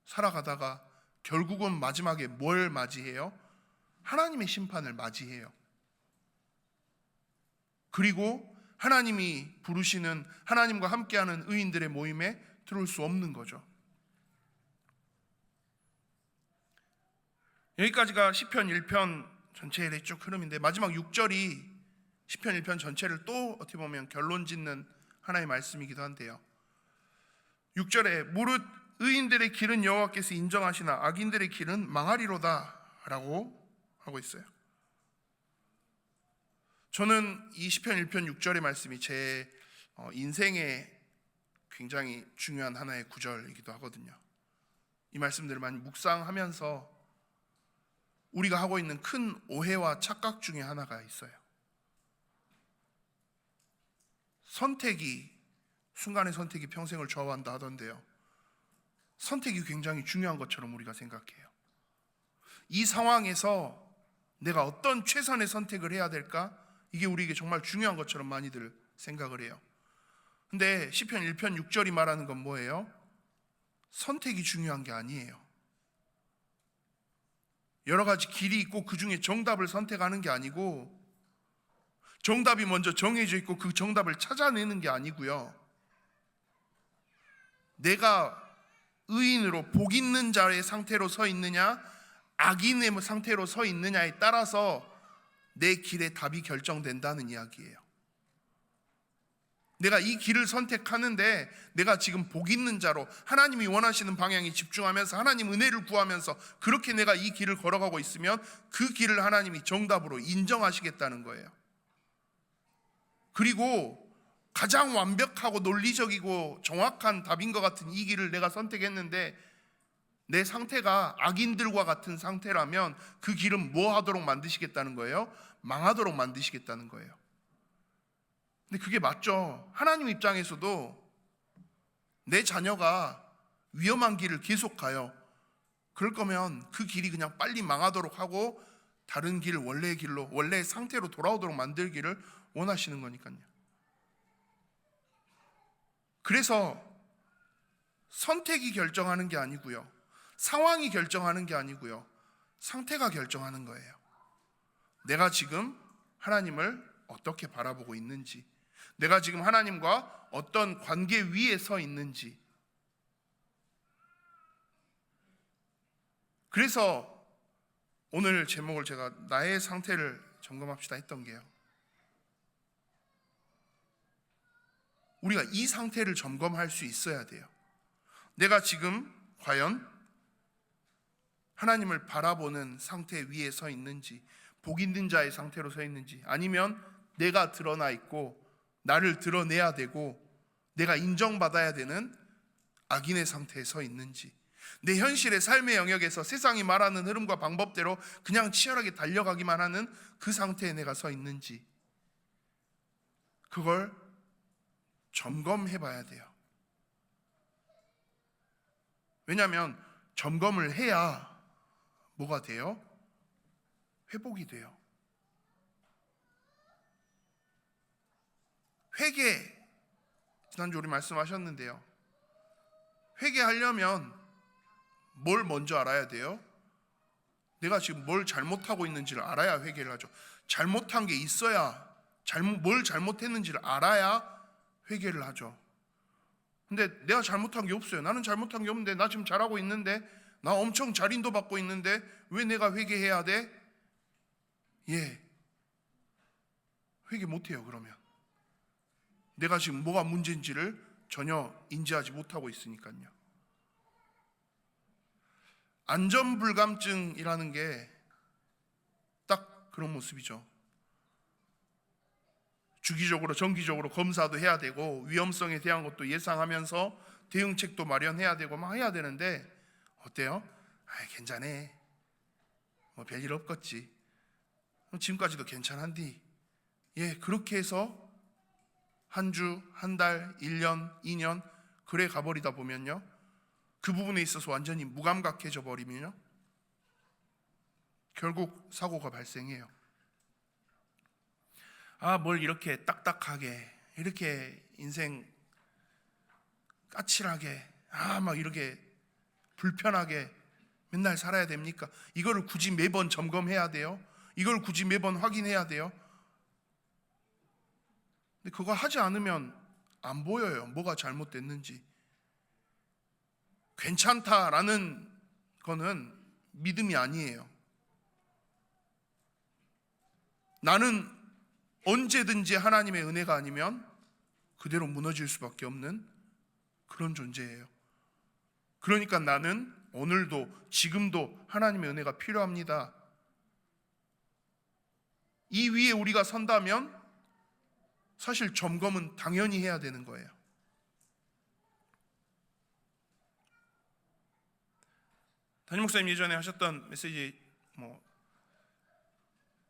B: 살아가다가 결국은 마지막에 뭘 맞이해요? 하나님의 심판을 맞이해요. 그리고 하나님이 부르시는, 하나님과 함께하는 의인들의 모임에 들어올 수 없는 거죠. 여기까지가 시편 1편 전체의 쭉 흐름인데, 마지막 6절이 시편 1편 전체를 또 어떻게 보면 결론 짓는 하나의 말씀이기도 한데요. 6절에 무릇 의인들의 길은 여호와께서 인정하시나 악인들의 길은 망하리로다 라고 하고 있어요. 저는 이 시편 1편 6절의 말씀이 제 인생에 굉장히 중요한 하나의 구절이기도 하거든요. 이 말씀들을 많이 묵상하면서 우리가 하고 있는 큰 오해와 착각 중에 하나가 있어요. 순간의 선택이 평생을 좌우한다 하던데요, 선택이 굉장히 중요한 것처럼 우리가 생각해요. 이 상황에서 내가 어떤 최선의 선택을 해야 될까? 이게 우리에게 정말 중요한 것처럼 많이들 생각을 해요. 근데 시편 1편 6절이 말하는 건 뭐예요? 선택이 중요한 게 아니에요. 여러 가지 길이 있고 그 중에 정답을 선택하는 게 아니고, 정답이 먼저 정해져 있고 그 정답을 찾아내는 게 아니고요, 내가 의인으로 복 있는 자의 상태로 서 있느냐 악인의 상태로 서 있느냐에 따라서 내 길의 답이 결정된다는 이야기예요. 내가 이 길을 선택하는데 내가 지금 복 있는 자로 하나님이 원하시는 방향에 집중하면서 하나님 은혜를 구하면서 그렇게 내가 이 길을 걸어가고 있으면 그 길을 하나님이 정답으로 인정하시겠다는 거예요. 그리고 가장 완벽하고 논리적이고 정확한 답인 것 같은 이 길을 내가 선택했는데 내 상태가 악인들과 같은 상태라면 그 길은 뭐 하도록 만드시겠다는 거예요? 망하도록 만드시겠다는 거예요. 근데 그게 맞죠. 하나님 입장에서도 내 자녀가 위험한 길을 계속 가요. 그럴 거면 그 길이 그냥 빨리 망하도록 하고 다른 길, 원래의 길로, 원래의 상태로 돌아오도록 만들기를 원하시는 거니까요. 그래서 선택이 결정하는 게 아니고요, 상황이 결정하는 게 아니고요, 상태가 결정하는 거예요. 내가 지금 하나님을 어떻게 바라보고 있는지, 내가 지금 하나님과 어떤 관계 위에 서 있는지. 그래서 오늘 제목을 제가 나의 상태를 점검합시다 했던 게요, 우리가 이 상태를 점검할 수 있어야 돼요. 내가 지금 과연 하나님을 바라보는 상태 위에 서 있는지, 복 있는 자의 상태로 서 있는지, 아니면 내가 드러나 있고 나를 드러내야 되고 내가 인정받아야 되는 악인의 상태에 서 있는지, 내 현실의 삶의 영역에서 세상이 말하는 흐름과 방법대로 그냥 치열하게 달려가기만 하는 그 상태에 내가 서 있는지, 그걸 점검해 봐야 돼요. 왜냐하면 점검을 해야 뭐가 돼요? 회복이 돼요. 회개, 지난주 우리 말씀하셨는데요, 회개하려면 뭘 먼저 알아야 돼요? 내가 지금 뭘 잘못하고 있는지를 알아야 회개를 하죠. 잘못한 게 있어야, 뭘 잘못했는지를 알아야 회개를 하죠. 근데 내가 잘못한 게 없어요. 나는 잘못한 게 없는데, 나 지금 잘하고 있는데, 나 엄청 잘 인도받고 있는데 왜 내가 회개해야 돼? 회개 못해요. 그러면 내가 지금 뭐가 문제인지를 전혀 인지하지 못하고 있으니까요. 안전불감증이라는 게 딱 그런 모습이죠. 주기적으로 정기적으로 검사도 해야 되고 위험성에 대한 것도 예상하면서 대응책도 마련해야 되고 막 해야 되는데 어때요? 괜찮아, 뭐 별일 없겠지, 지금까지도 괜찮은디. 그렇게 해서 한 주, 한 달, 1년, 2년 그래 가버리다 보면요, 그 부분에 있어서 완전히 무감각해져 버리면요, 결국 사고가 발생해요. 뭘 이렇게 딱딱하게, 이렇게 인생 까칠하게, 막 이렇게 불편하게 맨날 살아야 됩니까? 이거를 굳이 매번 점검해야 돼요? 이걸 굳이 매번 확인해야 돼요? 근데 그거 하지 않으면 안 보여요. 뭐가 잘못됐는지. 괜찮다라는 거는 믿음이 아니에요. 나는 언제든지 하나님의 은혜가 아니면 그대로 무너질 수밖에 없는 그런 존재예요. 그러니까 나는 오늘도 지금도 하나님의 은혜가 필요합니다. 이 위에 우리가 선다면 사실 점검은 당연히 해야 되는 거예요. 담임 목사님 예전에 하셨던 메시지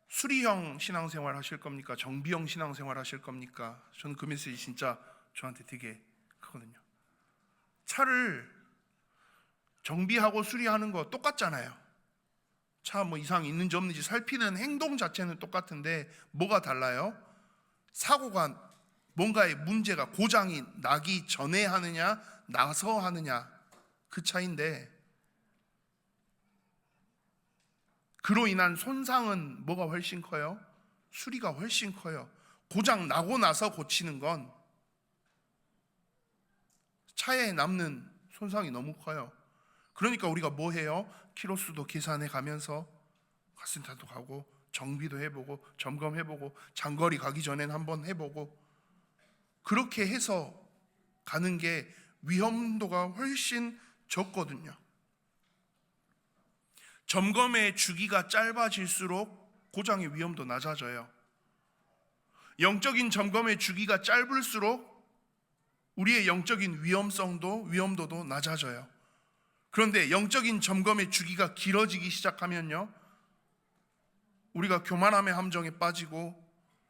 B: 수리형 신앙생활 하실 겁니까? 정비형 신앙생활 하실 겁니까? 저는 그 메시지 진짜 저한테 되게 크거든요. 차를 정비하고 수리하는 거 똑같잖아요. 차 이상 있는지 없는지 살피는 행동 자체는 똑같은데 뭐가 달라요? 사고가 뭔가의 문제가 고장이 나기 전에 하느냐 나서 하느냐 그 차이인데, 그로 인한 손상은 뭐가 훨씬 커요? 수리가 훨씬 커요. 고장 나고 나서 고치는 건 차에 남는 손상이 너무 커요. 그러니까 우리가 뭐 해요? 키로수도 계산해 가면서 카센터도 가고 정비도 해보고 점검해보고 장거리 가기 전엔 한번 해보고, 그렇게 해서 가는 게 위험도가 훨씬 적거든요. 점검의 주기가 짧아질수록 고장의 위험도 낮아져요. 영적인 점검의 주기가 짧을수록 우리의 영적인 위험도도 낮아져요. 그런데 영적인 점검의 주기가 길어지기 시작하면요, 우리가 교만함의 함정에 빠지고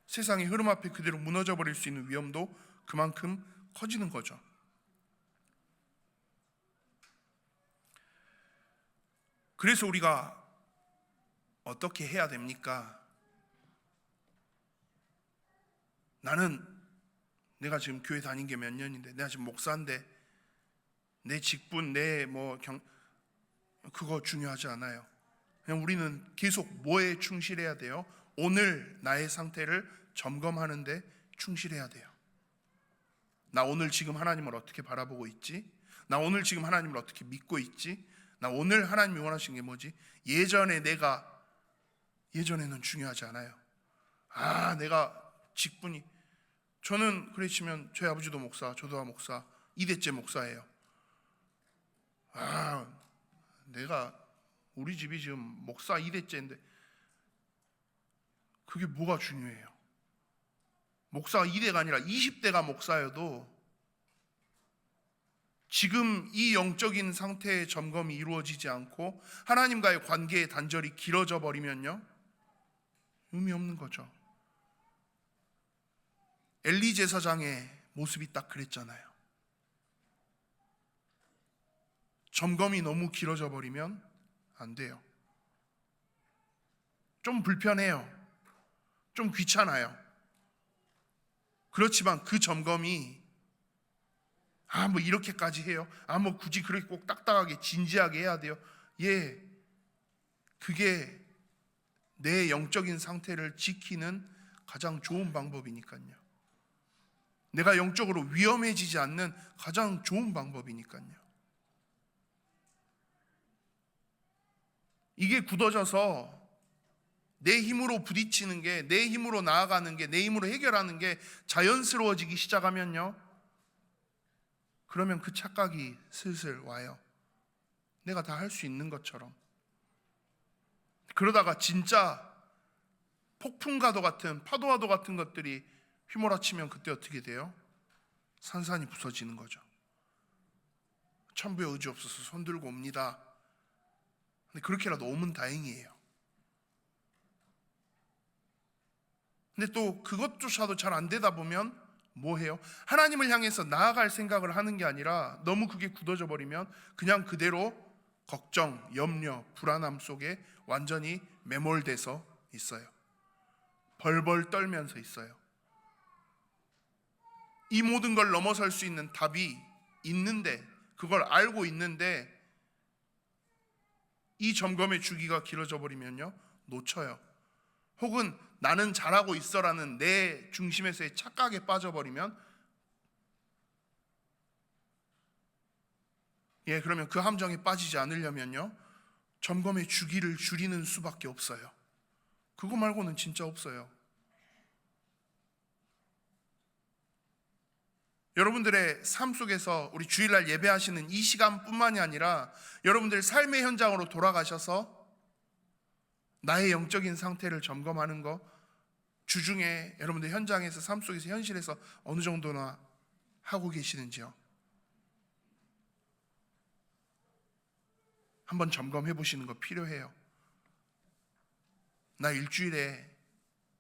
B: 세상의 흐름 앞에 그대로 무너져 버릴 수 있는 위험도 그만큼 커지는 거죠. 그래서 우리가 어떻게 해야 됩니까? 내가 지금 교회 다닌 게 몇 년인데, 내가 지금 목사인데 내 직분, 그거 중요하지 않아요. 그냥 우리는 계속 뭐에 충실해야 돼요? 오늘 나의 상태를 점검하는데 충실해야 돼요. 나 오늘 지금 하나님을 어떻게 바라보고 있지? 나 오늘 지금 하나님을 어떻게 믿고 있지? 나 오늘 하나님이 원하시는 게 뭐지? 예전에는 중요하지 않아요. 내가 직분이, 저는 그래 치면 저희 아버지도 목사, 저도 목사, 2대째 목사예요. 우리 집이 지금 목사 2대째인데 그게 뭐가 중요해요? 목사가 2대가 아니라 20대가 목사여도 지금 이 영적인 상태의 점검이 이루어지지 않고 하나님과의 관계의 단절이 길어져 버리면요, 의미 없는 거죠. 엘리 제사장의 모습이 딱 그랬잖아요. 점검이 너무 길어져 버리면 안 돼요. 좀 불편해요. 좀 귀찮아요. 그렇지만 그 점검이 이렇게까지 해요? 굳이 그렇게 꼭 딱딱하게 진지하게 해야 돼요? 그게 내 영적인 상태를 지키는 가장 좋은 방법이니까요. 내가 영적으로 위험해지지 않는 가장 좋은 방법이니까요. 이게 굳어져서 내 힘으로 부딪히는 게, 내 힘으로 나아가는 게, 내 힘으로 해결하는 게 자연스러워지기 시작하면요, 그러면 그 착각이 슬슬 와요. 내가 다 할 수 있는 것처럼. 그러다가 진짜 폭풍과도 같은, 파도와도 같은 것들이 휘몰아치면 그때 어떻게 돼요? 산산이 부서지는 거죠. 천부에 의지 없어서 손 들고 옵니다. 근데 그렇게라도 오면 다행이에요. 근데 또 그것조차도 잘 안 되다 보면 뭐 해요? 하나님을 향해서 나아갈 생각을 하는 게 아니라 너무 그게 굳어져 버리면 그냥 그대로 걱정, 염려, 불안함 속에 완전히 매몰돼서 있어요. 벌벌 떨면서 있어요. 이 모든 걸 넘어설 수 있는 답이 있는데, 그걸 알고 있는데 이 점검의 주기가 길어져 버리면요, 놓쳐요. 혹은 나는 잘하고 있어라는 내 중심에서의 착각에 빠져버리면 그러면 그 함정에 빠지지 않으려면요, 점검의 주기를 줄이는 수밖에 없어요. 그거 말고는 진짜 없어요. 여러분들의 삶 속에서 우리 주일날 예배하시는 이 시간뿐만이 아니라 여러분들의 삶의 현장으로 돌아가셔서 나의 영적인 상태를 점검하는 거, 주중에 여러분들 현장에서, 삶 속에서, 현실에서 어느 정도나 하고 계시는지요? 한번 점검해 보시는 거 필요해요. 나 일주일에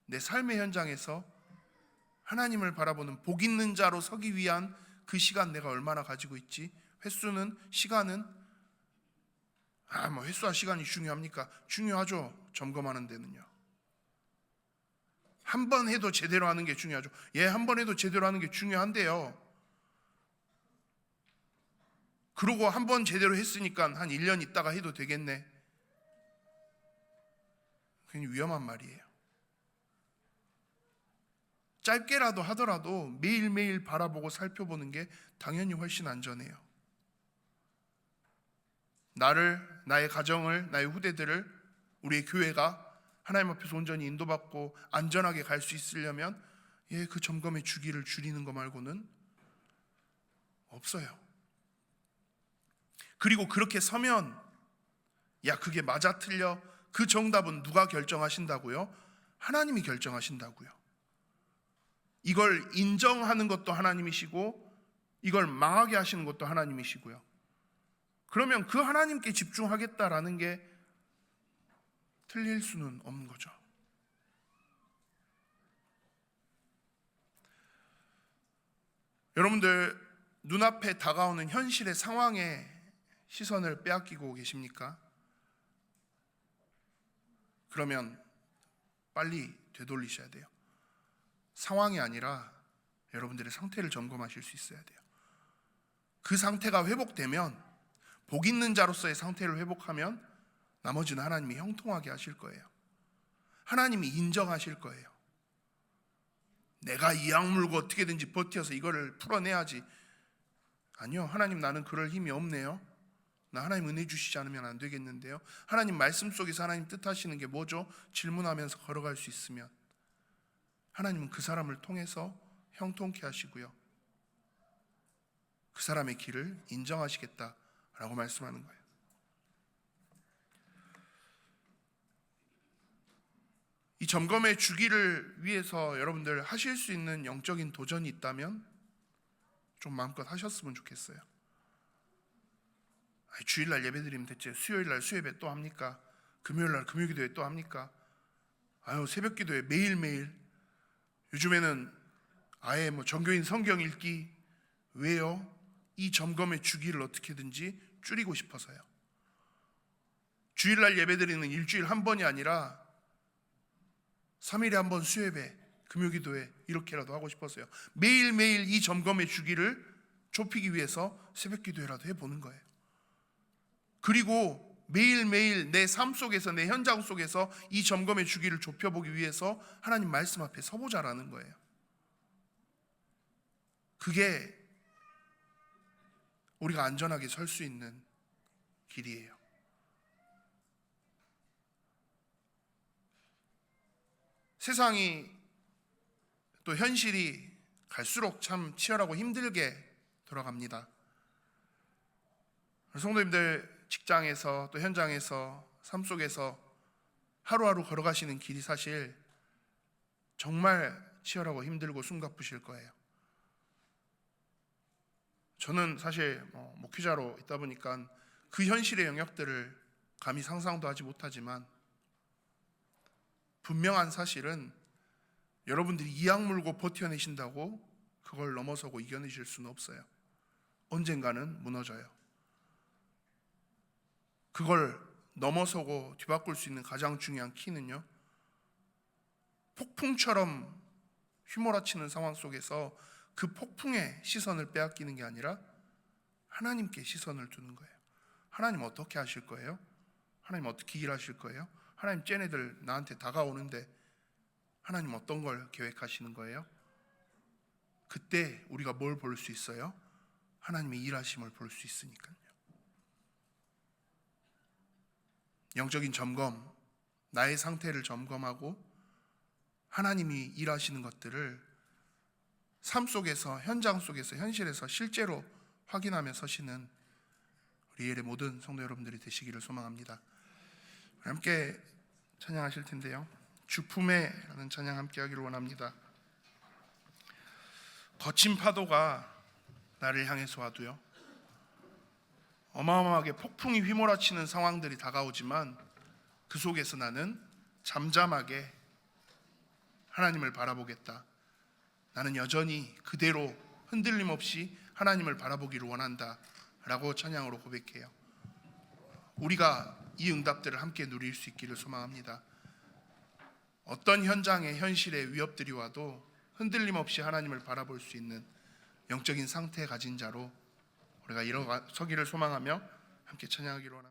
B: 내 삶의 현장에서 하나님을 바라보는 복 있는 자로 서기 위한 그 시간 내가 얼마나 가지고 있지? 횟수는, 시간은 횟수와 시간이 중요합니까? 중요하죠. 점검하는 데는요. 한 번 해도 제대로 하는 게 중요하죠. 한 번 해도 제대로 하는 게 중요한데요. 그러고 한 번 제대로 했으니까 한 1년 있다가 해도 되겠네. 그건 위험한 말이에요. 짧게라도 하더라도 매일매일 바라보고 살펴보는 게 당연히 훨씬 안전해요. 나를, 나의 가정을, 나의 후대들을, 우리의 교회가 하나님 앞에서 온전히 인도받고 안전하게 갈 수 있으려면 그 점검의 주기를 줄이는 거 말고는 없어요. 그리고 그렇게 서면 그게 맞아 틀려, 그 정답은 누가 결정하신다고요? 하나님이 결정하신다고요. 이걸 인정하는 것도 하나님이시고 이걸 망하게 하시는 것도 하나님이시고요. 그러면 그 하나님께 집중하겠다라는 게 틀릴 수는 없는 거죠. 여러분들 눈앞에 다가오는 현실의 상황에 시선을 빼앗기고 계십니까? 그러면 빨리 되돌리셔야 돼요. 상황이 아니라 여러분들의 상태를 점검하실 수 있어야 돼요. 그 상태가 회복되면, 복 있는 자로서의 상태를 회복하면 나머지는 하나님이 형통하게 하실 거예요. 하나님이 인정하실 거예요. 내가 이 악물고 어떻게든지 버텨서 이거를 풀어내야지. 아니요, 하나님, 나는 그럴 힘이 없네요. 나 하나님 은혜 주시지 않으면 안 되겠는데요. 하나님 말씀 속에서 하나님 뜻하시는 게 뭐죠? 질문하면서 걸어갈 수 있으면 하나님은 그 사람을 통해서 형통케 하시고요, 그 사람의 길을 인정하시겠다라고 말씀하는 거예요. 이 점검의 주기를 위해서 여러분들 하실 수 있는 영적인 도전이 있다면 좀 마음껏 하셨으면 좋겠어요. 주일날 예배드리면 됐지, 수요일날 수요예배 또 합니까? 금요일날 금요기도회 또 합니까? 새벽기도회 매일매일. 요즘에는 아예 전교인 성경 읽기. 왜요? 이 점검의 주기를 어떻게든지 줄이고 싶어서요. 주일날 예배드리는 일주일 한 번이 아니라 3일에 한 번 수요예배, 금요기도회 이렇게라도 하고 싶어서요. 매일매일 이 점검의 주기를 좁히기 위해서 새벽기도회라도 해보는 거예요. 그리고 매일매일 내 삶 속에서, 내 현장 속에서 이 점검의 주기를 좁혀보기 위해서 하나님 말씀 앞에 서보자라는 거예요. 그게 우리가 안전하게 설 수 있는 길이에요. 세상이 또 현실이 갈수록 참 치열하고 힘들게 돌아갑니다. 성도님들, 직장에서 또 현장에서, 삶 속에서 하루하루 걸어가시는 길이 사실 정말 치열하고 힘들고 숨가쁘실 거예요. 저는 사실 목회자로 있다 보니까 그 현실의 영역들을 감히 상상도 하지 못하지만, 분명한 사실은 여러분들이 이 악물고 버텨내신다고 그걸 넘어서고 이겨내실 수는 없어요. 언젠가는 무너져요. 그걸 넘어서고 뒤바꿀 수 있는 가장 중요한 키는요, 폭풍처럼 휘몰아치는 상황 속에서 그 폭풍에 시선을 빼앗기는 게 아니라 하나님께 시선을 두는 거예요. 하나님 어떻게 하실 거예요? 하나님 어떻게 일하실 거예요? 하나님, 쟤네들 나한테 다가오는데 하나님 어떤 걸 계획하시는 거예요? 그때 우리가 뭘 볼 수 있어요? 하나님의 일하심을 볼 수 있으니까요. 영적인 점검, 나의 상태를 점검하고 하나님이 일하시는 것들을 삶 속에서, 현장 속에서, 현실에서 실제로 확인하며 서시는 우리 예의 모든 성도 여러분들이 되시기를 소망합니다. 함께 찬양하실 텐데요, 주품에라는 찬양 함께 하기를 원합니다. 거친 파도가 나를 향해서 와도요, 어마어마하게 폭풍이 휘몰아치는 상황들이 다가오지만 그 속에서 나는 잠잠하게 하나님을 바라보겠다. 나는 여전히 그대로 흔들림 없이 하나님을 바라보기를 원한다 라고 찬양으로 고백해요. 우리가 이 응답들을 함께 누릴 수 있기를 소망합니다. 어떤 현장의 현실의 위협들이 와도 흔들림 없이 하나님을 바라볼 수 있는 영적인 상태 가진 자로 우리가 일어서기를 소망하며 함께 찬양하기로 원합니다.